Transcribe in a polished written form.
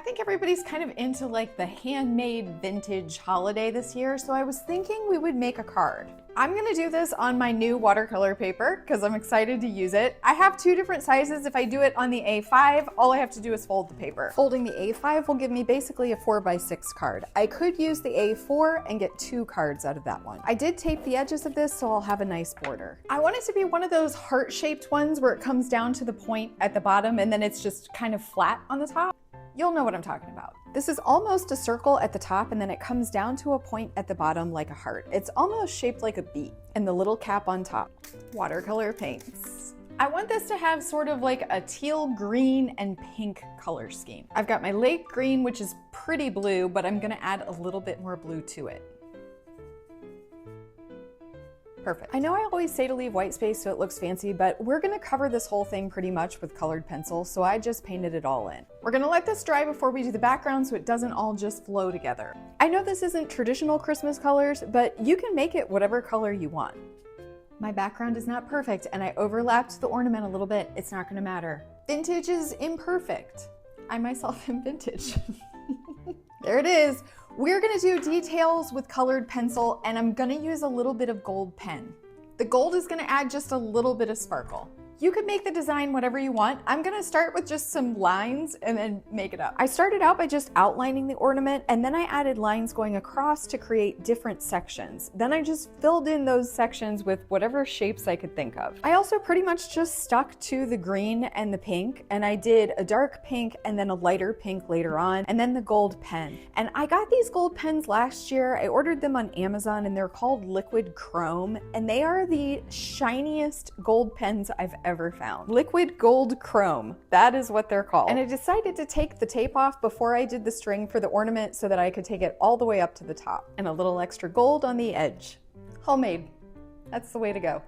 think everybody's kind of into like the handmade vintage holiday this year, so I was thinking we would make a card. I'm gonna do this on my new watercolor paper because I'm excited to use it. I have two different sizes. If I do it on the A5, all I have to do is fold the paper. Folding the A5 will give me basically a 4x6 card. I could use the A4 and get 2 cards out of that one. I did tape the edges of this so I'll have a nice border. I want it to be one of those heart-shaped ones where it comes down to the point at the bottom and then it's just kind of flat on the top. You'll know what I'm talking about. This is almost a circle at the top and then it comes down to a point at the bottom like a heart. It's almost shaped like a beet and the little cap on top. Watercolor paints. I want this to have sort of like a teal, green, and pink color scheme. I've got my lake green, which is pretty blue, but I'm gonna add a little bit more blue to it. Perfect. I know I always say to leave white space so it looks fancy, but we're gonna cover this whole thing pretty much with colored pencil, so I just painted it all in. We're gonna let this dry before we do the background so it doesn't all just flow together. I know this isn't traditional Christmas colors, but you can make it whatever color you want. My background is not perfect and I overlapped the ornament a little bit. It's not gonna matter. Vintage is imperfect. I myself am vintage. There it is. We're gonna do details with colored pencil and I'm gonna use a little bit of gold pen. The gold is gonna add just a little bit of sparkle. You can make the design whatever you want. I'm gonna start with just some lines and then make it up. I started out by just outlining the ornament and then I added lines going across to create different sections. Then I just filled in those sections with whatever shapes I could think of. I also pretty much just stuck to the green and the pink and I did a dark pink and then a lighter pink later on and then the gold pen. And I got these gold pens last year. I ordered them on Amazon and they're called Liquid Chrome and they are the shiniest gold pens I've ever found. Liquid Gold Chrome, that is what they're called. And I decided to take the tape off before I did the string for the ornament so that I could take it all the way up to the top. And a little extra gold on the edge. Homemade, that's the way to go.